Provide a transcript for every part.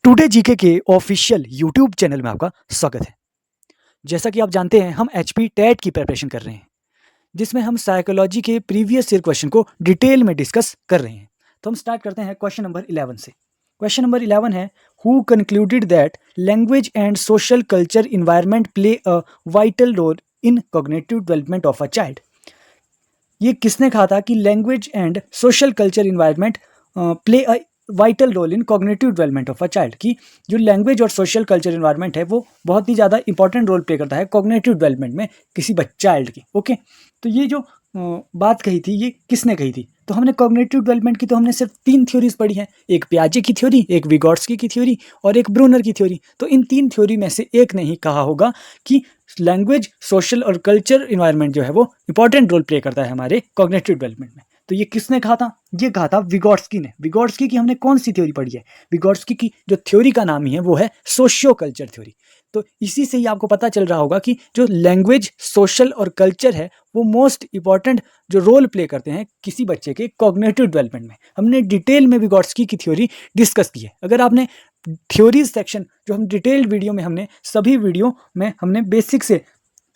Today GK के official YouTube channel में आपका स्वागत है। जैसा कि आप जानते हैं हम एचपी टेट की प्रिपरेशन कर रहे हैं, जिसमें हम साइकोलॉजी के प्रीवियस ईयर क्वेश्चन को डिटेल में डिस्कस कर रहे हैं। तो हम स्टार्ट करते हैं क्वेश्चन नंबर 11 से। क्वेश्चन नंबर 11 है, who concluded that language and social culture environment play a vital role in cognitive development of a child. ये किसने कहा था कि language and social culture environment play a vital role in cognitive development of a child, की जो language और social culture environment है वो बहुत ही ज़्यादा इंपॉर्टेंट रोल प्ले करता है कॉग्निटिव डेवलपमेंट में किसी चाइल्ड की। ओके, तो ये जो बात कही थी ये किसने कही थी? तो हमने कॉग्निटिव डेवलपमेंट की तो हमने सिर्फ 3 थ्योरीज पढ़ी हैं, एक पियाजे की थ्योरी, एक विगोट्स्की की थ्योरी और एक ब्रूनर की थ्योरी। तो इन 3 थ्योरी में से एक ने ही कहा होगा कि लैंग्वेज, सोशल और कल्चर इन्वायरमेंट जो है वो इंपॉर्टेंट रोल प्ले करता है हमारे कॉग्निटिव डेवलपमेंट में। तो ये किसने कहा था? ये कहा था विगोट्स्की ने। विगोट्स्की की हमने कौन सी थ्योरी पढ़ी है? विगोट्स्की की जो थ्योरी का नाम ही है वो है सोशियो कल्चर थ्योरी। तो इसी से ही आपको पता चल रहा होगा कि जो लैंग्वेज, सोशल और कल्चर है वो मोस्ट इंपॉर्टेंट जो रोल प्ले करते हैं किसी बच्चे के कॉग्निटिव डेवलपमेंट में। हमने डिटेल में विगोट्स्की की थ्योरी डिस्कस की है। अगर आपने थ्योरीज सेक्शन जो हम डिटेल्ड वीडियो में हमने सभी वीडियो में हमने बेसिक से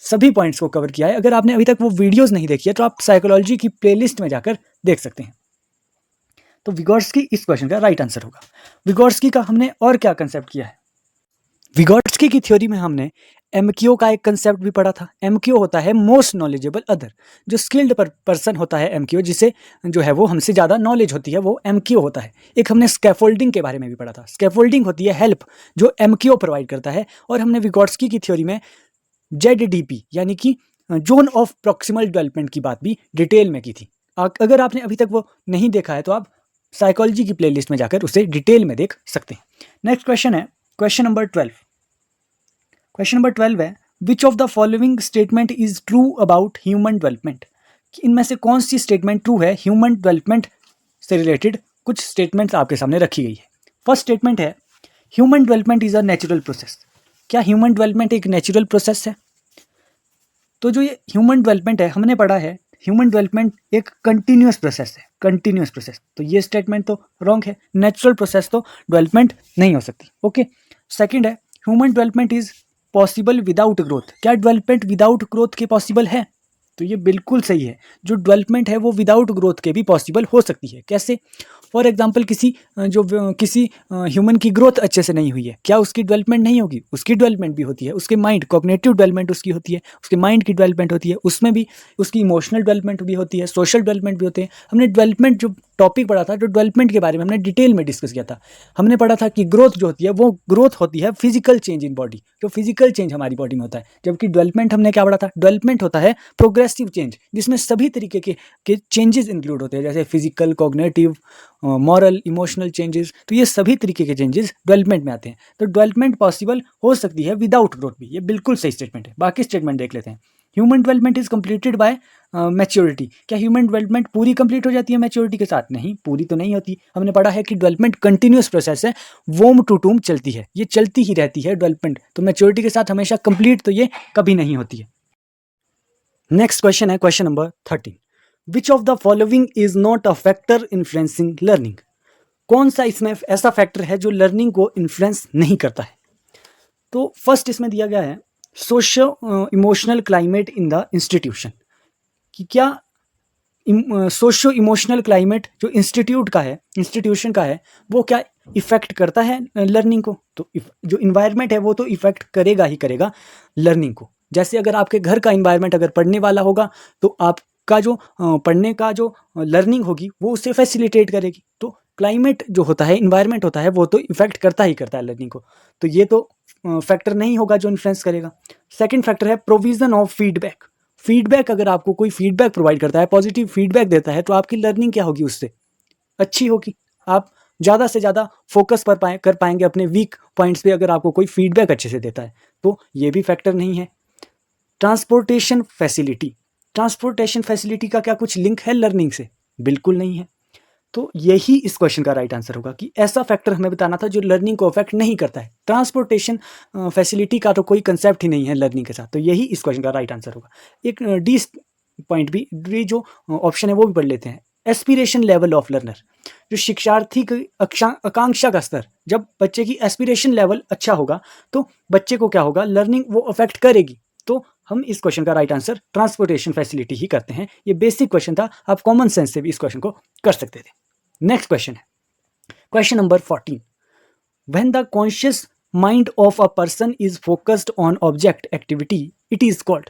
सभी पॉइंट्स को कवर किया है, अगर आपने अभी तक वो वीडियोस नहीं देखी है तो आप साइकोलॉजी की प्लेलिस्ट में जाकर देख सकते हैं। तो विगोट्स्की इस क्वेश्चन का राइट आंसर होगा। विगोट्स्की का हमने और क्या कंसेप्ट किया है? विगोट्स्की की थ्योरी में हमने एमक्यू का एक कंसेप्ट भी पढ़ा था। एमक्यू होता है मोस्ट नॉलेजेबल अदर, जो स्किल्ड पर्सन होता है एमक्यू, जिसे जो है वो हमसे ज़्यादा नॉलेज होती है, वो एमक्यू होता है। एक हमने स्कैफोल्डिंग के बारे में भी पढ़ा था। स्कैफोल्डिंग होती है हेल्प जो एमक्यू प्रोवाइड करता है। और हमने विगोट्स्की की थ्योरी में ZDP यानी कि जोन ऑफ प्रॉक्सिमल डेवलपमेंट की बात भी डिटेल में की थी। अगर आपने अभी तक वो नहीं देखा है तो आप साइकोलॉजी की प्लेलिस्ट में जाकर उसे डिटेल में देख सकते हैं। नेक्स्ट क्वेश्चन है क्वेश्चन नंबर 12। क्वेश्चन नंबर 12 है, विच of the following statement is true about human development. इनमें से कौन सी स्टेटमेंट ट्रू है? ह्यूमन डेवलपमेंट से रिलेटेड कुछ स्टेटमेंट्स आपके सामने रखी गई है। फर्स्ट स्टेटमेंट है, human development is a natural process. क्या ह्यूमन डेवलपमेंट एक नेचुरल प्रोसेस है? तो जो ये ह्यूमन डेवलपमेंट है हमने पढ़ा है, ह्यूमन डेवलपमेंट एक कंटिन्यूअस प्रोसेस है, कंटिन्यूअस प्रोसेस। तो ये स्टेटमेंट तो रॉन्ग है। नेचुरल प्रोसेस तो डेवलपमेंट नहीं हो सकती। ओके, सेकंड है, human development is possible without growth. क्या डेवलपमेंट विदाउट ग्रोथ के पॉसिबल है? तो ये बिल्कुल सही है। जो डेवलपमेंट है वो विदाउट ग्रोथ के भी पॉसिबल हो सकती है। कैसे? फॉर एग्जाम्पल किसी ह्यूमन की ग्रोथ अच्छे से नहीं हुई है, क्या उसकी डेवलपमेंट नहीं होगी? उसकी डेवलपमेंट भी होती है। उसके माइंड, कॉग्निटिव डेवलपमेंट उसकी होती है, उसके माइंड की डेवलपमेंट होती है, उसमें भी उसकी इमोशनल डेवलपमेंट भी होती है, सोशल डेवलपमेंट भी होते हैं। हमने डेवलपमेंट जो टॉपिक पढ़ा था, जो डेवलपमेंट के बारे में हमने डिटेल में डिस्कस किया था, हमने पढ़ा था कि ग्रोथ जो होती है वो ग्रोथ होती है फिजिकल चेंज इन बॉडी, जो फिजिकल चेंज हमारी बॉडी में होता है। जबकि डेवलपमेंट हमने क्या पढ़ा था? डेवलपमेंट होता है प्रोग्रेसिव चेंज, जिसमें सभी तरीके के चेंजेस इंक्लूड होते हैं, जैसे physical, cognitive, moral, emotional changes. तो ये सभी तरीके के चेंजेस डेवलपमेंट में आते हैं। तो डेवलपमेंट पॉसिबल हो सकती है विदाउट ग्रोथ भी। ये बिल्कुल सही स्टेटमेंट है। बाकी स्टेटमेंट देख लेते हैं। Human development is completed by maturity. क्या ह्यूमन डेवलपमेंट पूरी कंप्लीट हो जाती है मैच्योरिटी के साथ? नहीं, पूरी तो नहीं होती। हमने पढ़ा है कि डेवलपमेंट कंटिन्यूअस प्रोसेस है, वोम टू टूम चलती है, ये चलती ही रहती है डेवलपमेंट। तो मैच्योरिटी के साथ हमेशा कंप्लीट तो ये कभी नहीं होती है। नेक्स्ट क्वेश्चन है question number 13। Which of the following is not a factor influencing learning. कौन सा इसमें ऐसा फैक्टर है जो लर्निंग को इन्फ्लुएंस नहीं करता है? तो फर्स्ट इसमें दिया गया है socio emotional climate in the institution, कि क्या सोशो इमोशनल क्लाइमेट जो इंस्टीट्यूट का है, इंस्टीट्यूशन का है, वो क्या इफेक्ट करता है लर्निंग को? तो जो इन्वायरमेंट है वो तो इफेक्ट करेगा ही करेगा लर्निंग को। जैसे अगर आपके घर का इन्वायरमेंट अगर पढ़ने वाला होगा तो आपका जो पढ़ने का जो लर्निंग होगी वो उससे फैसिलिटेट करेगी। तो क्लाइमेट जो होता है, इन्वायरमेंट होता है, वो तो इफेक्ट करता ही करता है लर्निंग को। तो ये तो फैक्टर नहीं होगा जो इन्फ्लुएंस करेगा। सेकेंड फैक्टर है प्रोविजन ऑफ फीडबैक। फीडबैक, अगर आपको कोई फीडबैक प्रोवाइड करता है, पॉजिटिव फीडबैक देता है, तो आपकी लर्निंग क्या होगी? उससे अच्छी होगी। आप ज़्यादा से ज़्यादा फोकस कर पाएंगे अपने वीक पॉइंट्स पे अगर आपको कोई फीडबैक अच्छे से देता है। तो ये भी फैक्टर नहीं है। ट्रांसपोर्टेशन फैसिलिटी, ट्रांसपोर्टेशन फैसिलिटी का क्या कुछ लिंक है लर्निंग से? बिल्कुल नहीं है। तो यही इस क्वेश्चन का राइट आंसर होगा कि ऐसा फैक्टर हमें बताना था जो लर्निंग को अफेक्ट नहीं करता है। ट्रांसपोर्टेशन फैसिलिटी का तो कोई कंसेप्ट ही नहीं है लर्निंग के साथ। तो यही इस क्वेश्चन का राइट आंसर होगा। एक डी पॉइंट भी, डी जो ऑप्शन है वो भी पढ़ लेते हैं। एस्पिरेशन लेवल ऑफ लर्नर, जो शिक्षार्थी की आकांक्षा का स्तर, जब बच्चे की एस्पिरेशन लेवल अच्छा होगा तो बच्चे को क्या होगा, लर्निंग वो अफेक्ट करेगी। तो हम इस क्वेश्चन का राइट आंसर ट्रांसपोर्टेशन फैसिलिटी ही करते हैं। ये बेसिक क्वेश्चन था, आप कॉमन सेंस से भी इस क्वेश्चन को कर सकते थे। नेक्स्ट क्वेश्चन है question number 14। When the conscious mind of a person is focused on object activity it is called.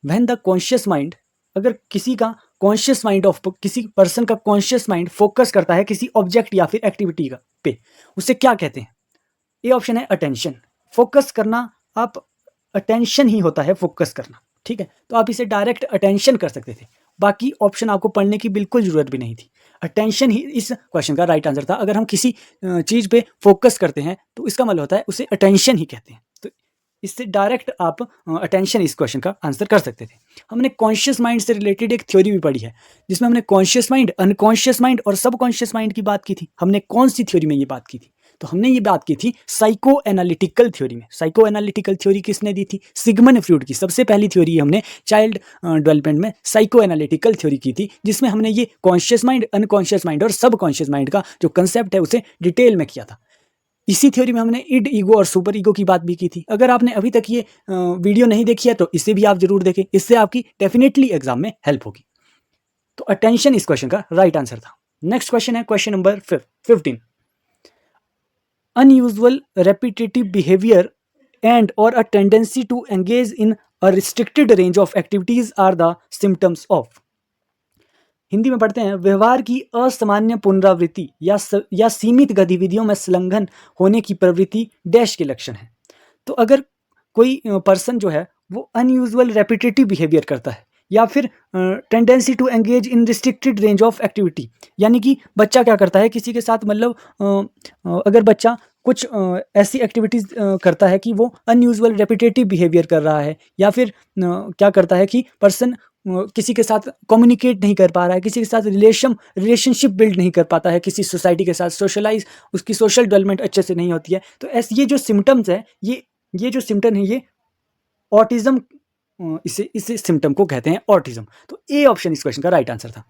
When the conscious mind, अगर किसी का कॉन्शियस माइंड ऑफ, किसी पर्सन का कॉन्शियस माइंड फोकस करता है किसी ऑब्जेक्ट या फिर एक्टिविटी का पे, उसे क्या कहते हैं? ये ऑप्शन है अटेंशन। फोकस करना, आप अटेंशन ही होता है फोकस करना, ठीक है, तो आप इसे डायरेक्ट अटेंशन कर सकते थे, बाकी ऑप्शन आपको पढ़ने की बिल्कुल ज़रूरत भी नहीं थी। अटेंशन ही इस क्वेश्चन का राइट आंसर था। अगर हम किसी चीज़ पे फोकस करते हैं तो इसका मतलब होता है उसे अटेंशन ही कहते हैं। तो इससे डायरेक्ट आप अटेंशन इस क्वेश्चन का आंसर कर सकते थे। हमने कॉन्शियस माइंड से रिलेटेड एक थ्योरी भी पढ़ी है जिसमें हमने कॉन्शियस माइंड, अनकॉन्शियस माइंड और सबकॉन्शियस माइंड की बात की थी। हमने कौन सी थ्योरी में ये बात की थी? तो हमने ये बात की थी साइको एनालिटिकल थ्योरी में। साइको एनालिटिकल थ्योरी किसने दी थी? सिगमंड फ्रॉइड की। सबसे पहली थ्योरी हमने चाइल्ड डेवलपमेंट में साइको एनालिटिकल थ्योरी की थी, जिसमें हमने ये कॉन्शियस माइंड, अनकॉन्शियस माइंड और सबकॉन्शियस माइंड का जो कंसेप्ट है उसे डिटेल में किया था। इसी थ्योरी में हमने इड, ईगो और सुपर ईगो की बात भी की थी। अगर आपने अभी तक ये वीडियो नहीं देखी है तो इसे भी आप जरूर देखें, इससे आपकी डेफिनेटली एग्जाम में हेल्प होगी। तो अटेंशन इस क्वेश्चन का राइट आंसर था। नेक्स्ट क्वेश्चन है question number 15। Unusual repetitive behavior and or a tendency to engage in a restricted range of activities are the symptoms of। Hindi में पढ़ते हैं, व्यवहार की असामान्य पुनरावृत्ति या सीमित गतिविधियों में संलग्न होने की प्रवृत्ति डैश के लक्षण है। तो अगर कोई पर्सन जो है वो अनयूजुअल रेपिटेटिव बिहेवियर करता है या फिर tendency to engage in restricted range of activity, यानी कि बच्चा क्या करता है किसी के साथ, मतलब अगर बच्चा कुछ ऐसी एक्टिविटीज़ करता है कि वो अनयूजुअल रेपिटेटिव बिहेवियर कर रहा है, या फिर क्या करता है कि पर्सन किसी के साथ कम्युनिकेट नहीं कर पा रहा है, किसी के साथ रिलेशनशिप बिल्ड नहीं कर पाता है, किसी सोसाइटी के साथ सोशलाइज, उसकी सोशल डेवलपमेंट अच्छे से नहीं होती है, तो ऐसे ये जो सिम्टम्स है, ये जो सिम्टम है ये ऑटिज्म, इसे सिम्टम को कहते हैं ऑटिज्म। तो ए ऑप्शन इस क्वेश्चन का राइट आंसर था।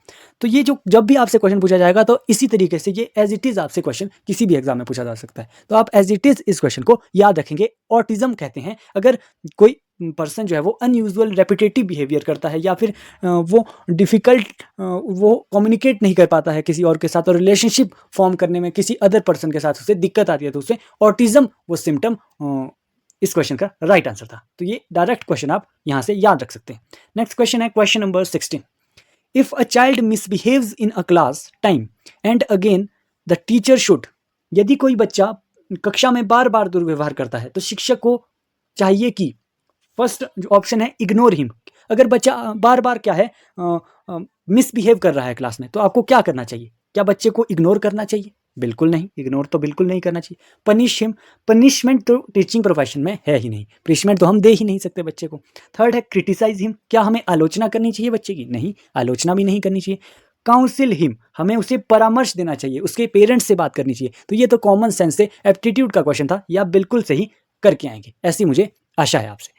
तो ये जो जब भी आपसे क्वेश्चन पूछा जाएगा तो इसी तरीके से ये एज इट इज़ आपसे क्वेश्चन किसी भी एग्जाम में पूछा जा सकता है, तो आप एज इट इज़ इस क्वेश्चन को याद रखेंगे। ऑटिज्म कहते हैं अगर कोई पर्सन जो है वो अनयूजुअल रेपिटेटिव बिहेवियर करता है या फिर वो डिफ़िकल्ट, वो कम्युनिकेट नहीं कर पाता है किसी और के साथ, और रिलेशनशिप फॉर्म करने में किसी अदर पर्सन के साथ उसे दिक्कत आती है, तो उसे ऑटिज्म वो सिम्टम इस क्वेश्चन का राइट आंसर था। तो ये डायरेक्ट क्वेश्चन आप यहाँ से याद रख सकते हैं। नेक्स्ट क्वेश्चन है question number 16। If a child misbehaves in a class time and again the teacher should, यदि कोई बच्चा कक्षा में बार बार दुर्व्यवहार करता है तो शिक्षक को चाहिए कि, फर्स्ट जो ऑप्शन है इग्नोर हिम। अगर बच्चा बार बार क्या है मिसबिहेव कर रहा है क्लास में, तो आपको क्या करना चाहिए? क्या बच्चे को इग्नोर करना चाहिए? बिल्कुल नहीं, इग्नोर तो बिल्कुल नहीं करना चाहिए। पनिश हिम, पनिशमेंट तो टीचिंग प्रोफेशन में है ही नहीं, पनिशमेंट तो हम दे ही नहीं सकते बच्चे को। थर्ड है क्रिटिसाइज हिम, क्या हमें आलोचना करनी चाहिए बच्चे की? नहीं, आलोचना भी नहीं करनी चाहिए। काउंसिल हिम, हमें उसे परामर्श देना चाहिए, उसके पेरेंट्स से बात करनी चाहिए। तो ये तो कॉमन सेंस से एप्टीट्यूड का क्वेश्चन था, या बिल्कुल सही करके आएंगे, ऐसी मुझे आशा है आपसे।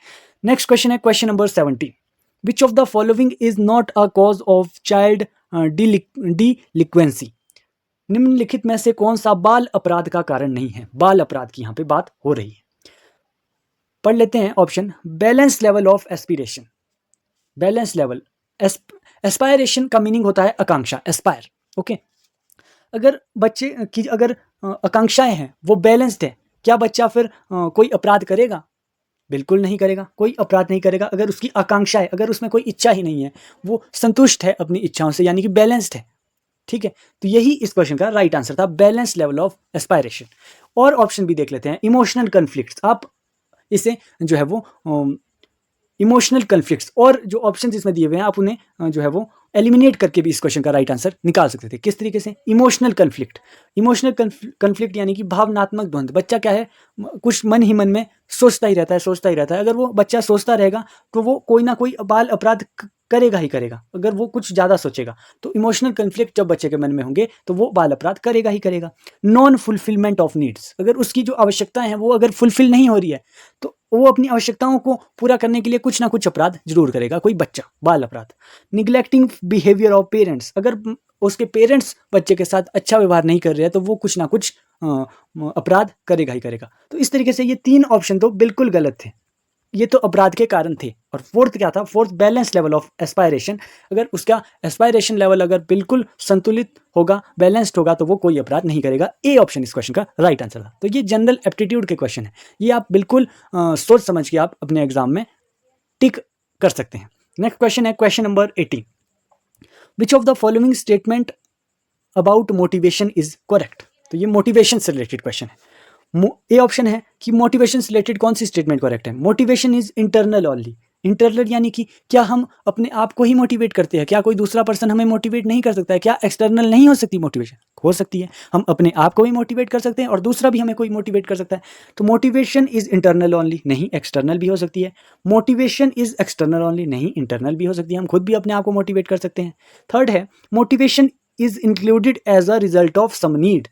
नेक्स्ट क्वेश्चन है question number 17। Which of the following is not a cause of child delinquency. निम्नलिखित में से कौन सा बाल अपराध का कारण नहीं है? बाल अपराध की यहाँ पे बात हो रही है। पढ़ लेते हैं option. Balance level of aspiration, balance level, aspiration का मीनिंग होता है आकांक्षा, एस्पायर, ओके। अगर बच्चे की अगर आकांक्षाएं हैं वो बैलेंस्ड है, क्या बच्चा फिर कोई अपराध करेगा? बिल्कुल नहीं करेगा, कोई अपराध नहीं करेगा। अगर उसकी आकांक्षा है, अगर उसमें कोई इच्छा ही नहीं है, वो संतुष्ट है अपनी इच्छाओं से, यानी कि बैलेंस्ड है, ठीक है। तो यही इस क्वेश्चन का राइट आंसर था, बैलेंस लेवल ऑफ एस्पायरेशन। और ऑप्शन भी देख लेते हैं। इमोशनल कन्फ्लिक्ट्स, आप इसे जो है वो इमोशनल कन्फ्लिक्ट्स, और जो ऑप्शन इसमें दिए हुए हैं आप उन्हें जो है वो एलिमिनेट करके भी इस क्वेश्चन का राइट आंसर निकाल सकते थे। किस तरीके से? इमोशनल कन्फ्लिक्ट, इमोशनल कन्फ्लिक्ट यानी कि भावनात्मक द्वंद्व। बच्चा क्या है, कुछ मन ही मन में सोचता ही रहता है, सोचता ही रहता है। अगर वो बच्चा सोचता रहेगा तो वो कोई ना कोई बाल अपराध करेगा ही करेगा। अगर वो कुछ ज़्यादा सोचेगा तो इमोशनल कन्फ्लिक्ट जब बच्चे के मन में होंगे तो वो बाल अपराध करेगा ही करेगा। नॉन फुलफिलमेंट ऑफ नीड्स, अगर उसकी जो आवश्यकताएं हैं वो अगर फुलफिल नहीं हो रही है तो वो अपनी आवश्यकताओं को पूरा करने के लिए कुछ ना कुछ अपराध जरूर करेगा, कोई बच्चा, बाल अपराध। निग्लेक्टिंग बिहेवियर ऑफ पेरेंट्स, अगर उसके पेरेंट्स बच्चे के साथ अच्छा व्यवहार नहीं कर रहे हैं तो वो कुछ ना कुछ अपराध करेगा ही करेगा। तो इस तरीके से ये 3 ऑप्शन तो बिल्कुल गलत थे, ये तो अपराध के कारण थे। और फोर्थ क्या था? Fourth balance level of aspiration, अगर उसका एस्पायरेशन लेवल अगर बिल्कुल संतुलित होगा, बैलेंस्ड होगा, तो वो कोई अपराध नहीं करेगा। ए ऑप्शन इस क्वेश्चन का राइट आंसर था। तो ये जनरल एप्टीट्यूड के क्वेश्चन है, ये आप बिल्कुल सोच समझ के आप अपने एग्जाम में टिक कर सकते हैं। नेक्स्ट क्वेश्चन है question number 18। Which of the following statement about motivation is correct? तो ये मोटिवेशन से रिलेटेड क्वेश्चन है। ए ऑप्शन है कि मोटिवेशन से रिलेटेड कौन सी स्टेटमेंट करेक्ट है? Motivation is internal only. Internal यानी कि क्या हम अपने आप को ही मोटिवेट करते हैं? क्या कोई दूसरा पर्सन हमें मोटिवेट नहीं कर सकता है? क्या एक्सटर्नल नहीं हो सकती मोटिवेशन? हो सकती है, हम अपने आप को भी मोटिवेट कर सकते हैं और दूसरा भी हमें कोई मोटिवेट कर सकता है। तो मोटिवेशन इज इंटरनल ओनली, नहीं, एक्सटर्नल भी हो सकती है। मोटिवेशन इज एक्सटर्नल ओनली, नहीं, इंटरनल भी हो सकती है, हम खुद भी अपने आप को मोटिवेट कर सकते हैं। थर्ड है motivation is included as a result of some need.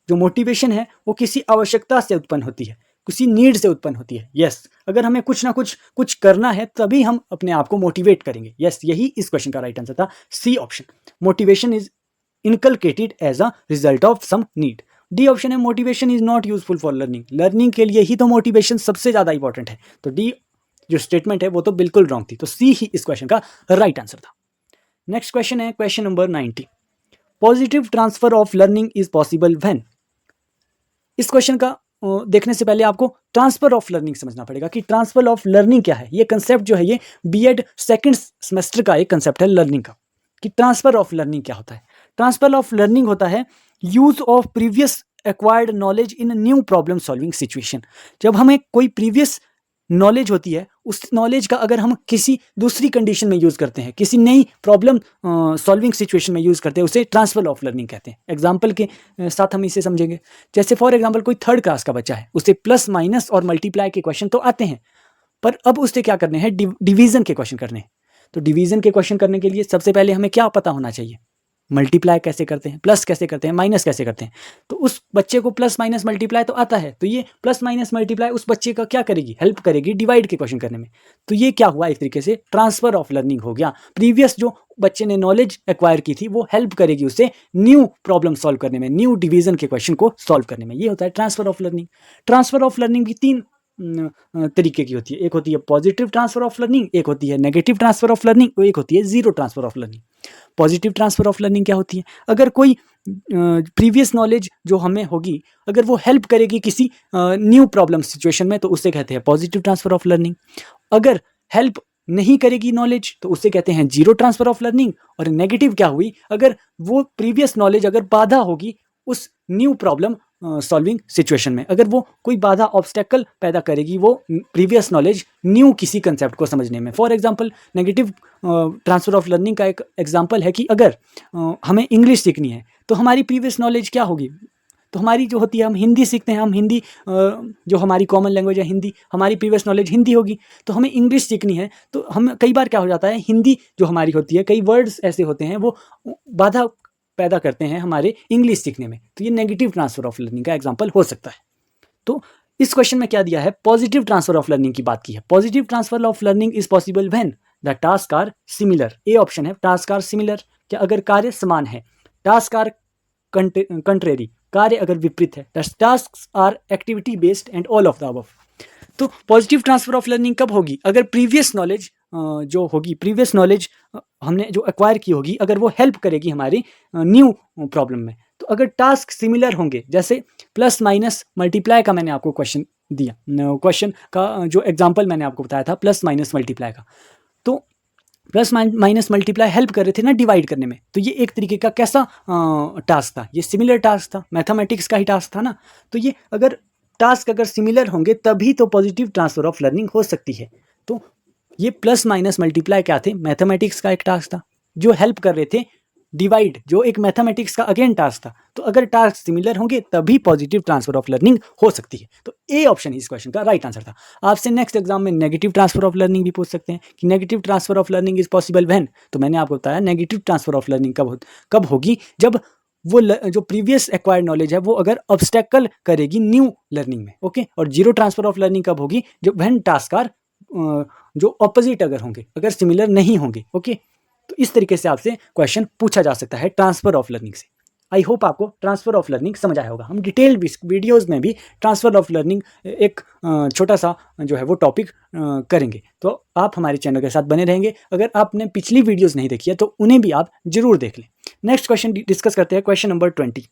जो मोटिवेशन है वो किसी आवश्यकता से उत्पन्न होती है, किसी नीड से उत्पन्न होती है। यस, अगर हमें कुछ ना कुछ करना है तभी हम अपने आप को मोटिवेट करेंगे। यस, यही इस क्वेश्चन का राइट आंसर था, C option. Motivation is inculcated as a result of some need. D option है motivation is not useful for learning. Learning के लिए ही तो मोटिवेशन सबसे ज़्यादा इंपॉर्टेंट है। तो डी जो स्टेटमेंट है वो तो बिल्कुल रॉन्ग थी। तो सी ही इस क्वेश्चन का राइट आंसर था। नेक्स्ट क्वेश्चन है question number 19। Positive transfer of learning is possible when. इस क्वेश्चन का देखने से पहले आपको ट्रांसफर ऑफ लर्निंग समझना पड़ेगा कि ट्रांसफर ऑफ लर्निंग क्या है। ये कंसेप्ट जो है ये बीएड सेकंड सेमेस्टर का एक कंसेप्ट है लर्निंग का, कि ट्रांसफर ऑफ लर्निंग क्या होता है। ट्रांसफर ऑफ लर्निंग होता है use of previous acquired knowledge in new problem solving situation. जब हमें कोई प्रीवियस नॉलेज होती है, उस नॉलेज का अगर हम किसी दूसरी कंडीशन में यूज़ करते हैं, किसी नई प्रॉब्लम सॉल्विंग सिचुएशन में यूज़ करते हैं, उसे ट्रांसफर ऑफ लर्निंग कहते हैं। एग्जांपल के साथ हम इसे समझेंगे। जैसे फॉर एग्जांपल कोई थर्ड क्लास का बच्चा है, उसे प्लस माइनस और मल्टीप्लाई के क्वेश्चन तो आते हैं, पर अब उससे क्या करने हैं? डिवीज़न के क्वेश्चन करने हैं। तो डिवीज़न के क्वेश्चन करने के लिए सबसे पहले हमें क्या पता होना चाहिए? मल्टीप्लाई कैसे करते हैं, प्लस कैसे करते हैं, माइनस कैसे करते हैं। तो उस बच्चे को प्लस माइनस मल्टीप्लाई तो आता है, तो ये प्लस माइनस मल्टीप्लाई उस बच्चे का क्या करेगी? हेल्प करेगी डिवाइड के क्वेश्चन करने में। तो ये क्या हुआ? एक तरीके से ट्रांसफर ऑफ लर्निंग हो गया। प्रीवियस जो बच्चे ने नॉलेज एक्वायर की थी वो हेल्प करेगी उसे न्यू प्रॉब्लम सॉल्व करने में, न्यू डिवीजन के क्वेश्चन को सॉल्व करने में। ये होता है transfer of learning. Transfer of learning भी 3 तरीके की होती है। एक होती है पॉजिटिव ट्रांसफर ऑफ लर्निंग, एक होती है नेगेटिव ट्रांसफर ऑफ लर्निंग, और एक होती है zero transfer of learning. Positive transfer of learning क्या होती है? अगर कोई प्रीवियस नॉलेज जो हमें होगी, अगर वो हेल्प करेगी किसी न्यू प्रॉब्लम सिचुएशन में, तो उससे कहते हैं पॉजिटिव ट्रांसफर ऑफ लर्निंग। अगर हेल्प नहीं करेगी नॉलेज, तो उससे कहते हैं जीरो ट्रांसफर ऑफ लर्निंग। और नेगेटिव क्या हुई? अगर वो प्रीवियस नॉलेज अगर बाधा होगी उस न्यू प्रॉब्लम सॉल्विंग सिचुएशन में, अगर वो कोई बाधा ऑब्स्टेकल पैदा करेगी वो प्रीवियस नॉलेज न्यू किसी कंसेप्ट को समझने में। For example negative transfer of learning का एक एग्जांपल है कि अगर हमें इंग्लिश सीखनी है तो हमारी प्रीवियस नॉलेज क्या होगी? तो हमारी जो होती है, हम हिंदी सीखते हैं, हम हिंदी जो हमारी कॉमन लैंग्वेज है हिंदी, हमारी प्रीवियस नॉलेज हिंदी होगी। तो हमें इंग्लिश सीखनी है तो हम कई बार क्या हो जाता है, हिंदी जो हमारी होती है, कई वर्ड्स ऐसे होते हैं वो बाधा पैदा करते हैं हमारे इंग्लिश सीखने में। तो ये नेगेटिव ट्रांसफर ऑफ लर्निंग का एग्जांपल हो सकता है। तो इस क्वेश्चन में क्या दिया है? पॉजिटिव ट्रांसफर ऑफ लर्निंग की बात की है। Positive transfer of learning is possible when the task are similar. A option है टास्क आर सिमिलर, क्या अगर कार्य समान है। टास्क आर कंट्रेरी, कार्य अगर विपरीत है। The tasks are activity based and all of the above. तो पॉजिटिव ट्रांसफर ऑफ लर्निंग कब होगी? अगर प्रीवियस नॉलेज जो होगी, प्रीवियस नॉलेज हमने जो एक्वायर की होगी, अगर वो हेल्प करेगी हमारी न्यू प्रॉब्लम में। तो अगर टास्क सिमिलर होंगे, जैसे प्लस माइनस मल्टीप्लाई का मैंने आपको क्वेश्चन दिया, क्वेश्चन का जो एग्जांपल मैंने आपको बताया था प्लस माइनस मल्टीप्लाई का, तो प्लस माइनस मल्टीप्लाई हेल्प कर रहे थे ना डिवाइड करने में। तो ये एक तरीके का कैसा टास्क था? ये सिमिलर टास्क था, मैथमेटिक्स का ही टास्क था ना। तो ये अगर टास्क अगर सिमिलर होंगे तभी तो पॉजिटिव ट्रांसफर ऑफ लर्निंग हो सकती है। तो ये प्लस माइनस मल्टीप्लाई क्या थे? मैथमेटिक्स का एक टास्क था जो हेल्प कर रहे थे डिवाइड, जो एक मैथमेटिक्स का अगेन टास्क था। तो अगर टास्क सिमिलर होंगे तभी पॉजिटिव ट्रांसफर ऑफ लर्निंग हो सकती है। तो ए ऑप्शन इस क्वेश्चन का राइट आंसर था। आपसे नेक्स्ट एग्जाम में नेगेटिव ट्रांसफर ऑफ लर्निंग भी पूछ सकते हैं कि negative transfer of learning is possible when. तो मैंने आपको बताया नेगेटिव ट्रांसफर ऑफ लर्निंग कब होगी? जब वो जो प्रीवियस एक्वायर्ड नॉलेज है वो अगर ऑब्स्टेकल करेगी न्यू लर्निंग में, ओके। और जीरो ट्रांसफर ऑफ लर्निंग कब होगी? जब व्हेन टास्क आर जो ऑपोजिट अगर होंगे, अगर सिमिलर नहीं होंगे, ओके। तो इस तरीके से आपसे क्वेश्चन पूछा जा सकता है ट्रांसफर ऑफ लर्निंग से। आई होप आपको ट्रांसफर ऑफ लर्निंग समझ आया होगा। हम डिटेल्ड वीडियोस में भी ट्रांसफर ऑफ लर्निंग एक छोटा सा जो है वो टॉपिक करेंगे, तो आप हमारे चैनल के साथ बने रहेंगे। अगर आपने पिछली वीडियोस नहीं देखी है तो उन्हें भी आप जरूर देख लें। नेक्स्ट क्वेश्चन डिस्कस करते हैं, question number 20।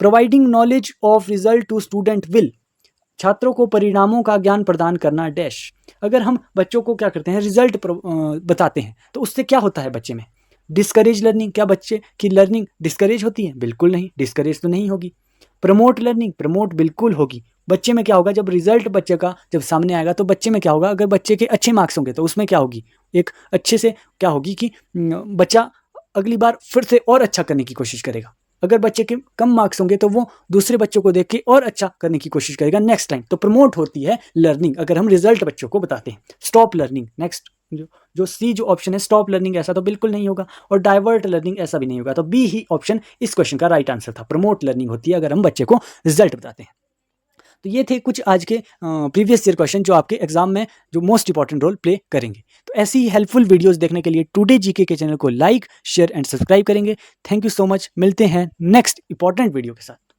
Providing knowledge of result to student will, छात्रों को परिणामों का ज्ञान प्रदान करना डैश। अगर हम बच्चों को क्या करते हैं, रिजल्ट बताते हैं, तो उससे क्या होता है बच्चे में? Discourage learning. क्या बच्चे की लर्निंग डिस्करेज होती है? बिल्कुल नहीं, डिस्करेज तो नहीं होगी। प्रमोट लर्निंग, प्रमोट बिल्कुल होगी। बच्चे में क्या होगा, जब रिजल्ट बच्चे का जब सामने आएगा तो बच्चे में क्या होगा, अगर बच्चे के अच्छे मार्क्स होंगे तो उसमें क्या होगी, एक अच्छे से क्या होगी कि बच्चा अगली बार फिर से और अच्छा करने की कोशिश करेगा। अगर बच्चे के कम मार्क्स होंगे तो वो दूसरे बच्चों को देख के और अच्छा करने की कोशिश करेगा नेक्स्ट टाइम। तो प्रमोट होती है लर्निंग अगर हम रिजल्ट बच्चों को बताते हैं। स्टॉप लर्निंग, नेक्स्ट जो सी जो ऑप्शन है स्टॉप लर्निंग, ऐसा तो बिल्कुल नहीं होगा। और डाइवर्ट लर्निंग ऐसा भी नहीं होगा। तो बी ही ऑप्शन इस क्वेश्चन का राइट आंसर था। प्रमोट लर्निंग होती है अगर हम बच्चे को रिजल्ट बताते हैं। तो ये थे कुछ आज के प्रीवियस ईयर क्वेश्चन जो आपके एग्जाम में जो मोस्ट इंपॉर्टेंट रोल प्ले करेंगे। तो ऐसी ही हेल्पफुल वीडियोस देखने के लिए टुडे जीके के चैनल को लाइक, शेयर एंड सब्सक्राइब करेंगे। Thank you so much. मिलते हैं नेक्स्ट इंपॉर्टेंट वीडियो के साथ।